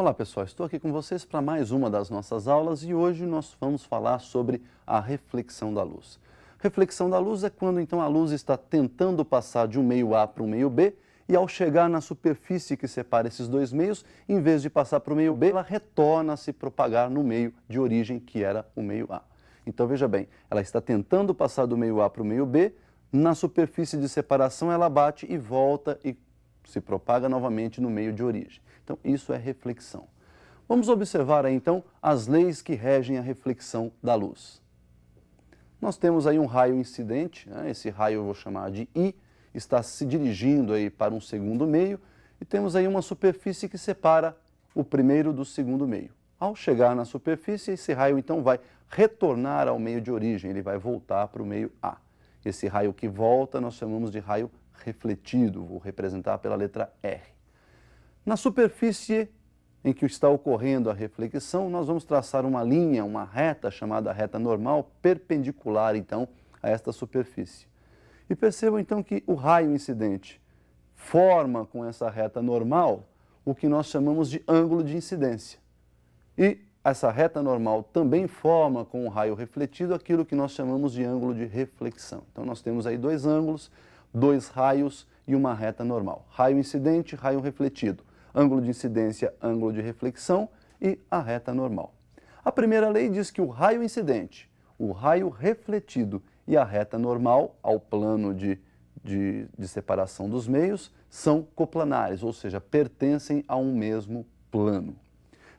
Olá pessoal, estou aqui com vocês para mais uma das nossas aulas e hoje nós vamos falar sobre a reflexão da luz. Reflexão da luz é quando então a luz está tentando passar de um meio A para um meio B e ao chegar na superfície que separa esses dois meios, em vez de passar para o meio B, ela retorna a se propagar no meio de origem que era o meio A. Então veja bem, ela está tentando passar do meio A para o meio B, na superfície de separação ela bate e volta e se propaga novamente no meio de origem. Então, isso é reflexão. Vamos observar aí, então, as leis que regem a reflexão da luz. Nós temos aí um raio incidente, né? Esse raio eu vou chamar de I, está se dirigindo aí para um segundo meio, e temos aí uma superfície que separa o primeiro do segundo meio. Ao chegar na superfície, esse raio então vai retornar ao meio de origem, ele vai voltar para o meio A. Esse raio que volta nós chamamos de raio refletido, vou representar pela letra R. Na superfície em que está ocorrendo a reflexão, nós vamos traçar uma linha, uma reta chamada reta normal, perpendicular então a esta superfície. E percebam então que o raio incidente forma com essa reta normal o que nós chamamos de ângulo de incidência. E essa reta normal também forma com o raio refletido aquilo que nós chamamos de ângulo de reflexão. Então nós temos aí dois ângulos, dois raios e uma reta normal. Raio incidente, raio refletido. Ângulo de incidência, ângulo de reflexão e a reta normal. A primeira lei diz que o raio incidente, o raio refletido e a reta normal, ao plano de separação dos meios, são coplanares, ou seja, pertencem a um mesmo plano.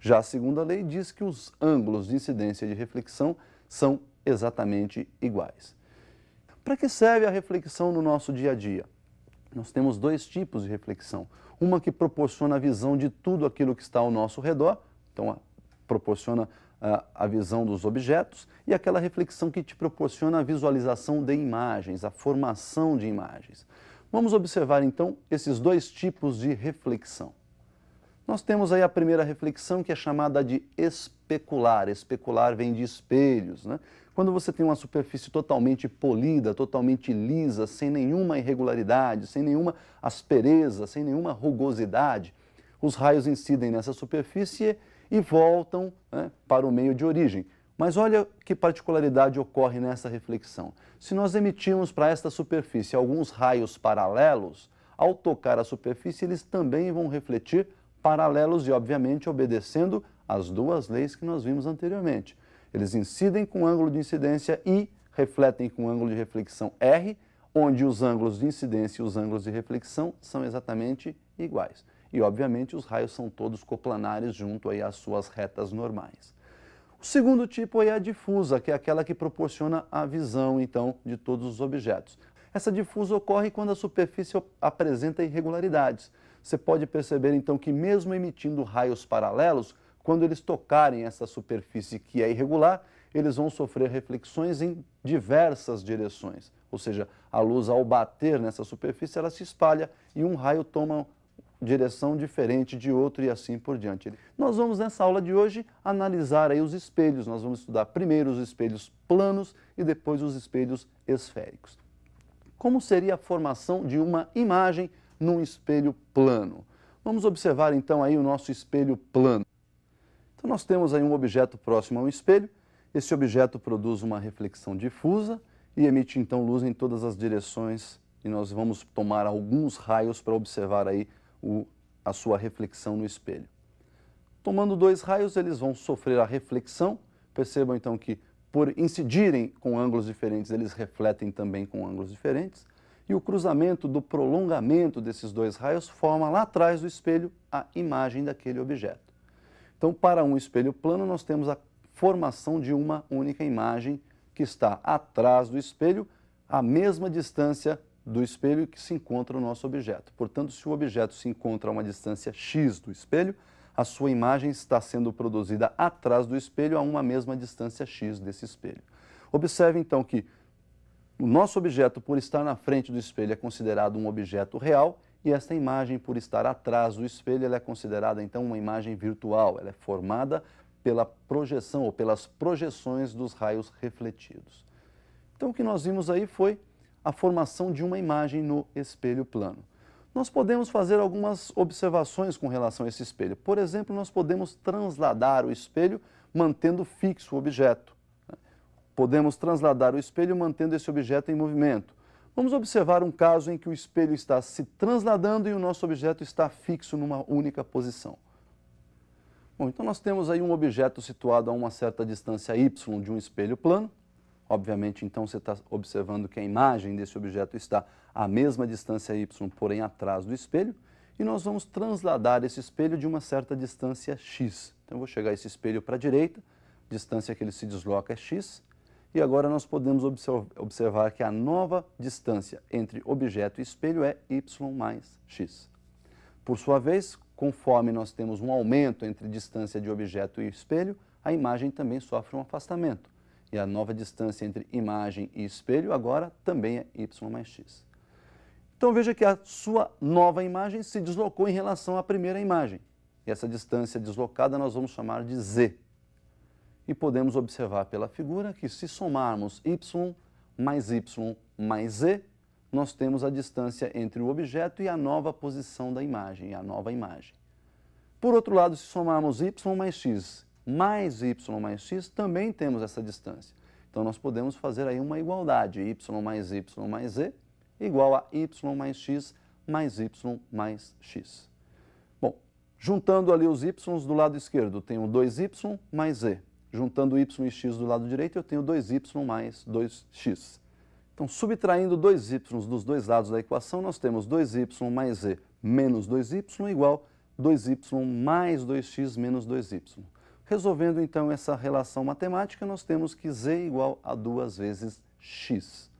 Já a segunda lei diz que os ângulos de incidência e de reflexão são exatamente iguais. Para que serve a reflexão no nosso dia a dia? Nós temos dois tipos de reflexão. Uma que proporciona a visão de tudo aquilo que está ao nosso redor, então proporciona a visão dos objetos, e aquela reflexão que te proporciona a visualização de imagens, a formação de imagens. Vamos observar então esses dois tipos de reflexão. Nós temos aí a primeira reflexão que é chamada de especular. Especular vem de espelhos, né? Quando você tem uma superfície totalmente polida, totalmente lisa, sem nenhuma irregularidade, sem nenhuma aspereza, sem nenhuma rugosidade, os raios incidem nessa superfície e voltam, né, para o meio de origem. Mas olha que particularidade ocorre nessa reflexão. Se nós emitirmos para esta superfície alguns raios paralelos, ao tocar a superfície eles também vão refletir paralelos e, obviamente, obedecendo às duas leis que nós vimos anteriormente. Eles incidem com ângulo de incidência I, refletem com ângulo de reflexão R, onde os ângulos de incidência e os ângulos de reflexão são exatamente iguais. E, obviamente, os raios são todos coplanares junto aí às suas retas normais. O segundo tipo é a difusa, que é aquela que proporciona a visão, então, de todos os objetos. Essa difusa ocorre quando a superfície apresenta irregularidades. Você pode perceber, então, que mesmo emitindo raios paralelos, quando eles tocarem essa superfície que é irregular, eles vão sofrer reflexões em diversas direções. Ou seja, a luz, ao bater nessa superfície, ela se espalha e um raio toma direção diferente de outro e assim por diante. Nós vamos, nessa aula de hoje, analisar aí os espelhos. Nós vamos estudar primeiro os espelhos planos e depois os espelhos esféricos. Como seria a formação de uma imagem num espelho plano? Vamos observar então aí o nosso espelho plano. Então nós temos aí um objeto próximo a um espelho, esse objeto produz uma reflexão difusa e emite então luz em todas as direções e nós vamos tomar alguns raios para observar aí a sua reflexão no espelho. Tomando dois raios, eles vão sofrer a reflexão, percebam então que por incidirem com ângulos diferentes, eles refletem também com ângulos diferentes, e o cruzamento do prolongamento desses dois raios forma lá atrás do espelho a imagem daquele objeto. Então, para um espelho plano, nós temos a formação de uma única imagem que está atrás do espelho, à mesma distância do espelho que se encontra o nosso objeto. Portanto, se o objeto se encontra a uma distância x do espelho, a sua imagem está sendo produzida atrás do espelho a uma mesma distância x desse espelho. Observe então que o nosso objeto, por estar na frente do espelho, é considerado um objeto real e esta imagem, por estar atrás do espelho, ela é considerada então uma imagem virtual. Ela é formada pela projeção ou pelas projeções dos raios refletidos. Então o que nós vimos aí foi a formação de uma imagem no espelho plano. Nós podemos fazer algumas observações com relação a esse espelho. Por exemplo, nós podemos transladar o espelho mantendo fixo o objeto. Podemos transladar o espelho mantendo esse objeto em movimento. Vamos observar um caso em que o espelho está se transladando e o nosso objeto está fixo numa única posição. Bom, então nós temos aí um objeto situado a uma certa distância y de um espelho plano. Obviamente, então, você está observando que a imagem desse objeto está à mesma distância y, porém atrás do espelho. E nós vamos transladar esse espelho de uma certa distância x. Então, eu vou chegar esse espelho para a direita, distância que ele se desloca é x. E agora nós podemos observar que a nova distância entre objeto e espelho é y mais x. Por sua vez, conforme nós temos um aumento entre distância de objeto e espelho, a imagem também sofre um afastamento. E a nova distância entre imagem e espelho agora também é y mais x. Então veja que a sua nova imagem se deslocou em relação à primeira imagem. E essa distância deslocada nós vamos chamar de z. E podemos observar pela figura que se somarmos y mais z, nós temos a distância entre o objeto e a nova posição da imagem, a nova imagem. Por outro lado, se somarmos y mais x, também temos essa distância. Então, nós podemos fazer aí uma igualdade, y mais z igual a y mais x mais x. Bom, juntando ali os y's do lado esquerdo, eu tenho 2y mais z. Juntando y e x do lado direito, eu tenho 2y mais 2x. Então, subtraindo 2y dos dois lados da equação, nós temos 2y mais z menos 2y igual 2y mais 2x menos 2y. Resolvendo, então, essa relação matemática, nós temos que z igual a 2 vezes x.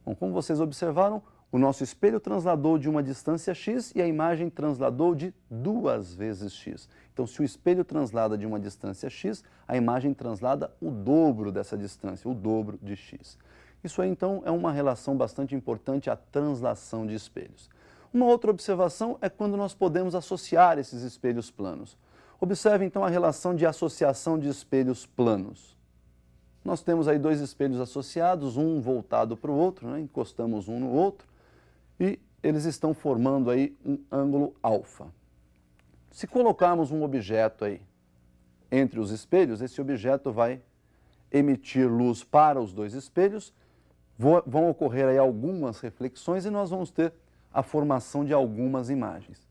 Bom, como vocês observaram, o nosso espelho transladou de uma distância x e a imagem transladou de 2 vezes x. Então, se o espelho translada de uma distância x, a imagem translada o dobro dessa distância, o dobro de x. Isso aí, então, é uma relação bastante importante, a translação de espelhos. Uma outra observação é quando nós podemos associar esses espelhos planos. Observe, então, a relação de associação de espelhos planos. Nós temos aí dois espelhos associados, um voltado para o outro, né? Encostamos um no outro, e eles estão formando aí um ângulo alfa. Se colocarmos um objeto aí entre os espelhos, esse objeto vai emitir luz para os dois espelhos, vão ocorrer aí algumas reflexões e nós vamos ter a formação de algumas imagens.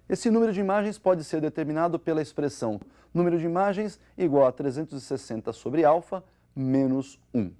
Esse número de imagens pode ser determinado pela expressão número de imagens igual a 360 sobre alfa menos 1.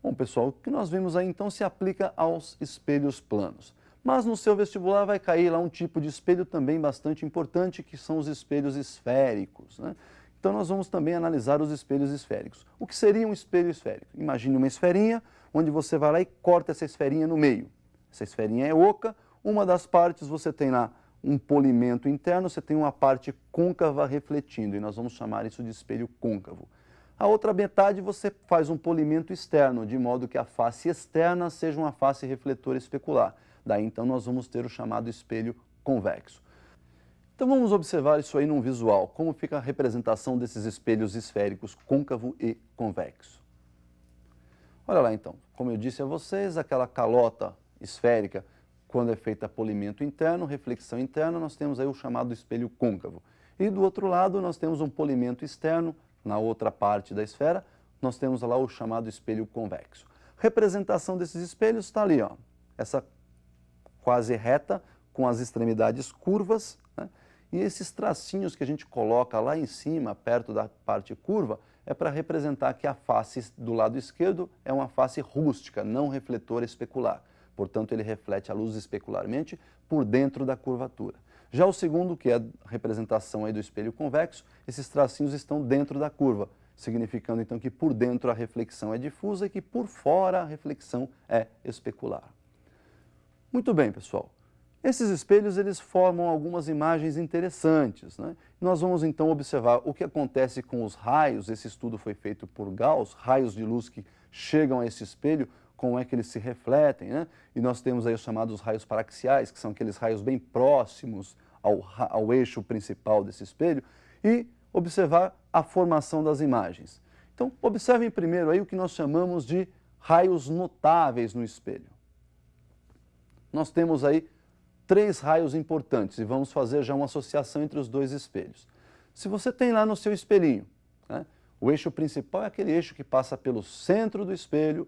Bom, pessoal, o que nós vimos aí então se aplica aos espelhos planos. Mas no seu vestibular vai cair lá um tipo de espelho também bastante importante, que são os espelhos esféricos, né? Então nós vamos também analisar os espelhos esféricos. O que seria um espelho esférico? Imagine uma esferinha, onde você vai lá e corta essa esferinha no meio. Essa esferinha é oca, uma das partes você tem lá um polimento interno, você tem uma parte côncava refletindo, e nós vamos chamar isso de espelho côncavo. A outra metade você faz um polimento externo, de modo que a face externa seja uma face refletora especular. Daí então nós vamos ter o chamado espelho convexo. Então vamos observar isso aí num visual, como fica a representação desses espelhos esféricos côncavo e convexo. Olha lá então, como eu disse a vocês, aquela calota esférica, quando é feita polimento interno, reflexão interna, nós temos aí o chamado espelho côncavo. E do outro lado nós temos um polimento externo, na outra parte da esfera, nós temos lá o chamado espelho convexo. Representação desses espelhos está ali, ó, essa quase reta, com as extremidades curvas, né? E esses tracinhos que a gente coloca lá em cima, perto da parte curva, é para representar que a face do lado esquerdo é uma face rústica, não refletora especular. Portanto, ele reflete a luz especularmente por dentro da curvatura. Já o segundo, que é a representação aí do espelho convexo, esses tracinhos estão dentro da curva, significando então que por dentro a reflexão é difusa e que por fora a reflexão é especular. Muito bem, pessoal. Esses espelhos eles formam algumas imagens interessantes, né? Nós vamos então observar o que acontece com os raios. Esse estudo foi feito por Gauss, raios de luz que chegam a esse espelho, como é que eles se refletem, né? E nós temos aí os chamados raios paraxiais, que são aqueles raios bem próximos ao eixo principal desse espelho, e observar a formação das imagens. Então, observem primeiro aí o que nós chamamos de raios notáveis no espelho. Nós temos aí três raios importantes e vamos fazer já uma associação entre os dois espelhos. Se você tem lá no seu espelhinho, né, o eixo principal é aquele eixo que passa pelo centro do espelho,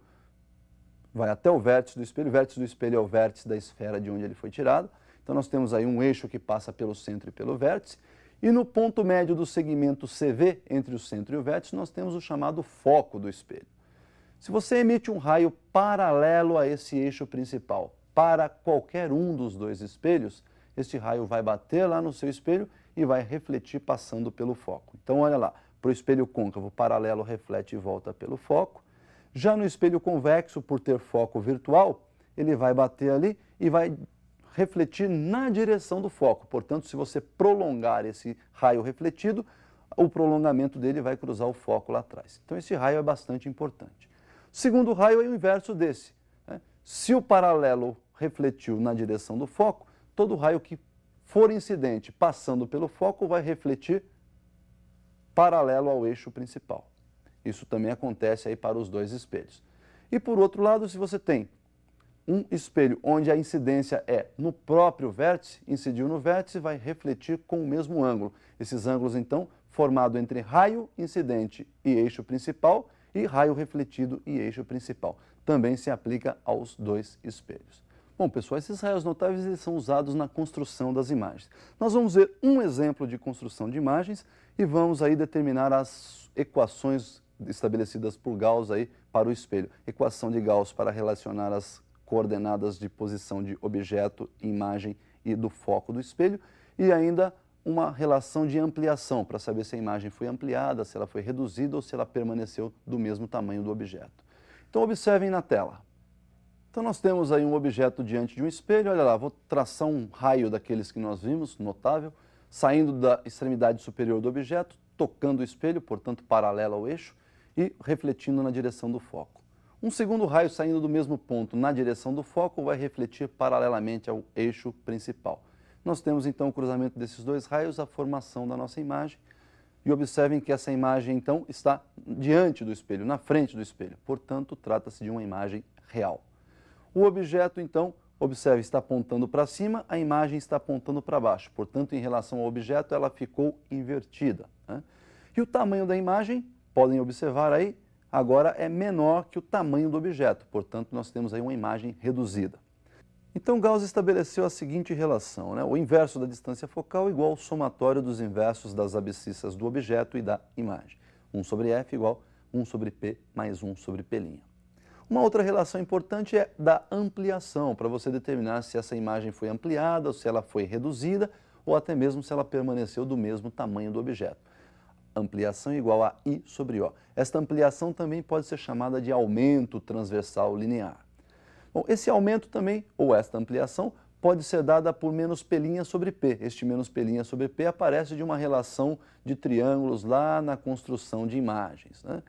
vai até o vértice do espelho é o vértice da esfera de onde ele foi tirado. Então nós temos aí um eixo que passa pelo centro e pelo vértice, e no ponto médio do segmento CV, entre o centro e o vértice, nós temos o chamado foco do espelho. Se você emite um raio paralelo a esse eixo principal para qualquer um dos dois espelhos, este raio vai bater lá no seu espelho e vai refletir passando pelo foco. Então olha lá, para o espelho côncavo, paralelo reflete e volta pelo foco. Já no espelho convexo, por ter foco virtual, ele vai bater ali e vai refletir na direção do foco. Portanto, se você prolongar esse raio refletido, o prolongamento dele vai cruzar o foco lá atrás. Então esse raio é bastante importante. O segundo raio é o inverso desse, né? Se o paralelo refletiu na direção do foco, todo raio que for incidente passando pelo foco vai refletir paralelo ao eixo principal. Isso também acontece aí para os dois espelhos. E por outro lado, se você tem um espelho onde a incidência é no próprio vértice, incidiu no vértice, vai refletir com o mesmo ângulo. Esses ângulos, então, formado entre raio incidente e eixo principal e raio refletido e eixo principal. Também se aplica aos dois espelhos. Bom, pessoal, esses raios notáveis eles são usados na construção das imagens. Nós vamos ver um exemplo de construção de imagens e vamos aí determinar as equações estabelecidas por Gauss aí para o espelho. Equação de Gauss para relacionar as coordenadas de posição de objeto, imagem e do foco do espelho, e ainda uma relação de ampliação para saber se a imagem foi ampliada, se ela foi reduzida ou se ela permaneceu do mesmo tamanho do objeto. Então observem na tela. Então nós temos aí um objeto diante de um espelho, olha lá, vou traçar um raio daqueles que nós vimos, notável, saindo da extremidade superior do objeto, tocando o espelho, portanto paralelo ao eixo, e refletindo na direção do foco. Um segundo raio saindo do mesmo ponto na direção do foco vai refletir paralelamente ao eixo principal. Nós temos então o cruzamento desses dois raios, a formação da nossa imagem. E observem que essa imagem então está diante do espelho, na frente do espelho. Portanto, trata-se de uma imagem real. O objeto então, observe, está apontando para cima, a imagem está apontando para baixo. Portanto, em relação ao objeto, ela ficou invertida, né? E o tamanho da imagem, podem observar aí, agora é menor que o tamanho do objeto, portanto nós temos aí uma imagem reduzida. Então Gauss estabeleceu a seguinte relação, né? O inverso da distância focal igual ao somatório dos inversos das abscissas do objeto e da imagem. 1 sobre f igual 1 sobre p mais 1 sobre p'. Uma outra relação importante é da ampliação, para você determinar se essa imagem foi ampliada ou se ela foi reduzida ou até mesmo se ela permaneceu do mesmo tamanho do objeto. Ampliação igual a I sobre O. Esta ampliação também pode ser chamada de aumento transversal linear. Bom, esse aumento também, ou esta ampliação, pode ser dada por menos P' sobre P. Este menos P' sobre P aparece de uma relação de triângulos lá na construção de imagens, né?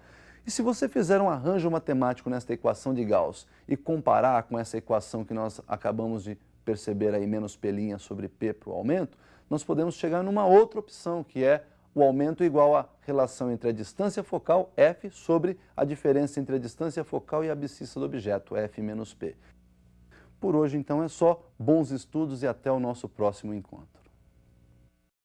E se você fizer um arranjo matemático nesta equação de Gauss e comparar com essa equação que nós acabamos de perceber aí, menos P' sobre P para o aumento, nós podemos chegar numa outra opção, que é o aumento igual à relação entre a distância focal, f, sobre a diferença entre a distância focal e a abscissa do objeto, f menos p. Por hoje, então, é só. Bons estudos e até o nosso próximo encontro.